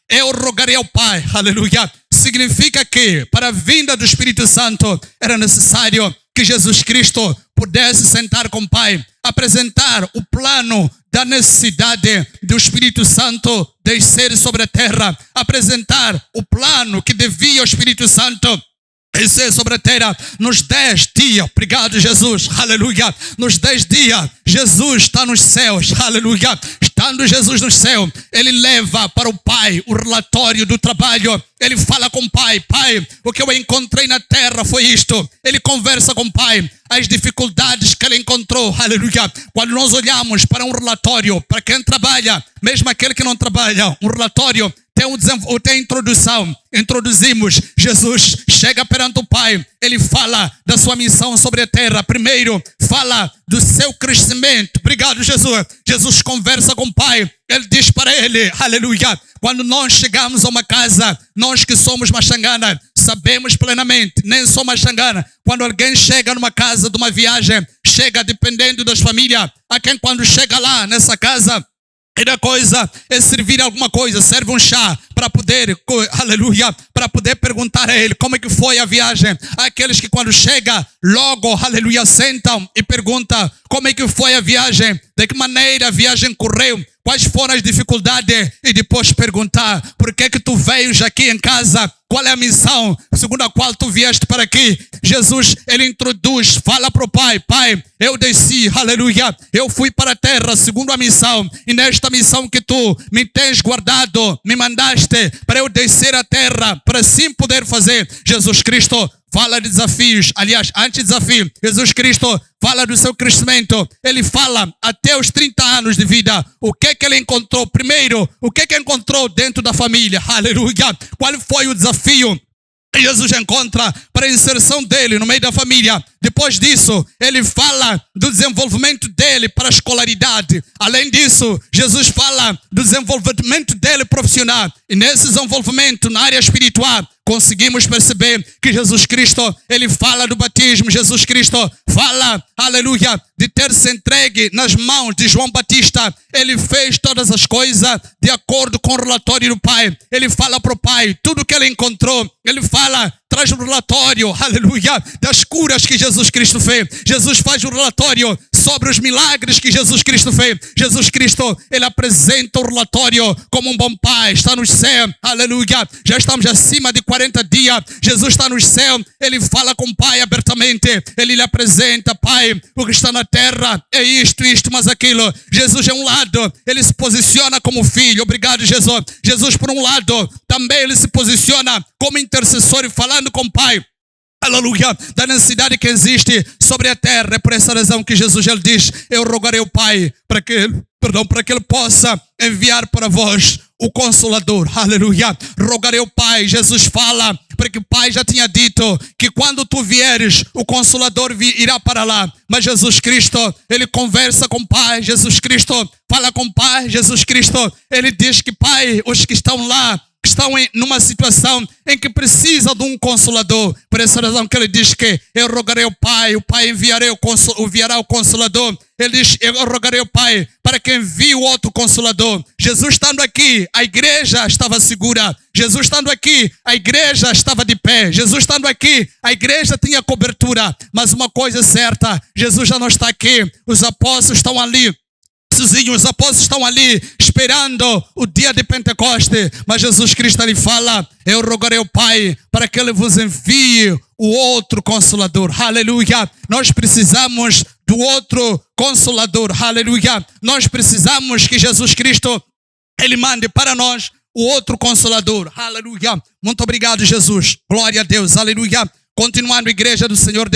eu rogarei ao Pai, aleluia. Significa que para a vinda do Espírito Santo era necessário que Jesus Cristo pudesse sentar com o Pai, apresentar o plano da necessidade do Espírito Santo descer sobre a terra, apresentar o plano que devia o Espírito Santo descer sobre a terra nos 10 dias. Obrigado, Jesus, aleluia. Nos 10 dias, Jesus está nos céus, aleluia. Estando Jesus no céu, ele leva para o Pai o relatório do trabalho. Ele fala com o Pai: Pai, o que eu encontrei na terra foi isto. Ele conversa com o Pai, as dificuldades que ele encontrou, aleluia. Quando nós olhamos para um relatório, para quem trabalha, mesmo aquele que não trabalha, um relatório tem introdução. Introduzimos, Jesus chega perante o Pai, ele fala da sua missão sobre a terra. Primeiro, fala do seu crescimento. Obrigado, Jesus. Jesus conversa com o Pai, ele diz para ele, aleluia, quando nós chegamos a uma casa, nós que somos machangana, sabemos plenamente, nem sou machangana, quando alguém chega numa casa de uma viagem, chega dependendo das famílias, a quem quando chega lá nessa casa, e a coisa é servir alguma coisa, serve um chá para poder, aleluia, para poder perguntar a ele como é que foi a viagem. Aqueles que quando chega, logo, aleluia, sentam e perguntam como é que foi a viagem, de que maneira a viagem correu, quais foram as dificuldades, e depois perguntar por que tu veio aqui em casa, qual é a missão segundo a qual tu vieste para aqui. Jesus, ele introduz, fala para o Pai: Pai, eu desci, aleluia, eu fui para a terra segundo a missão, e nesta missão que tu me tens guardado, me mandaste para eu descer a terra, para assim poder fazer. Jesus Cristo fala de desafios, aliás, antes de desafio, Jesus Cristo fala do seu crescimento. Ele fala até os 30 anos de vida, o que ele encontrou. Primeiro, o que encontrou dentro da família, aleluia. Qual foi o desafio que Jesus encontra para a inserção dele no meio da família? Depois disso, ele fala do desenvolvimento dele para a escolaridade. Além disso, Jesus fala do desenvolvimento dele profissional. E nesse desenvolvimento na área espiritual, conseguimos perceber que Jesus Cristo, ele fala do batismo. Jesus Cristo fala, aleluia, de ter se entregue nas mãos de João Batista. Ele fez todas as coisas de acordo com o relatório do Pai. Ele fala para o Pai tudo que ele encontrou. Ele fala, traz um relatório, aleluia, das curas que Jesus Cristo fez. Jesus faz um relatório sobre os milagres que Jesus Cristo fez. Jesus Cristo, ele apresenta o relatório como um bom pai. Está no céu, aleluia. Já estamos acima de 40 dias. Jesus está no céu, ele fala com o Pai abertamente. Ele lhe apresenta: Pai, o que está na terra é isto, mas aquilo. Jesus é um lado, ele se posiciona como filho. Obrigado, Jesus. Jesus, por um lado, também ele se posiciona como intercessor e falando com o Pai, aleluia, da necessidade que existe sobre a terra. É por essa razão que Jesus, ele diz: eu rogarei ao Pai para que ele possa enviar para vós o Consolador, aleluia. Rogarei ao Pai, Jesus fala, porque o Pai já tinha dito que quando tu vieres, o Consolador irá para lá. Mas Jesus Cristo, ele conversa com o Pai. Jesus Cristo fala com o Pai. Jesus Cristo, ele diz que: Pai, os que estão lá estão numa situação em que precisam de um Consolador. Por essa razão que ele diz que eu rogarei ao Pai, o Pai enviará o Consolador. Ele diz: eu rogarei ao Pai para que envie o outro Consolador. Jesus estando aqui, a igreja estava segura. Jesus estando aqui, a igreja estava de pé. Jesus estando aqui, a igreja tinha cobertura. Mas uma coisa é certa, Jesus já não está aqui. Os apóstolos estão ali. Os apóstolos estão ali esperando o dia de Pentecoste, mas Jesus Cristo lhe fala: eu rogarei ao Pai para que ele vos envie o outro Consolador, aleluia. Nós precisamos do outro Consolador, aleluia. Nós precisamos que Jesus Cristo, ele mande para nós o outro Consolador, aleluia. Muito obrigado, Jesus, glória a Deus, aleluia. Continuando, igreja do Senhor,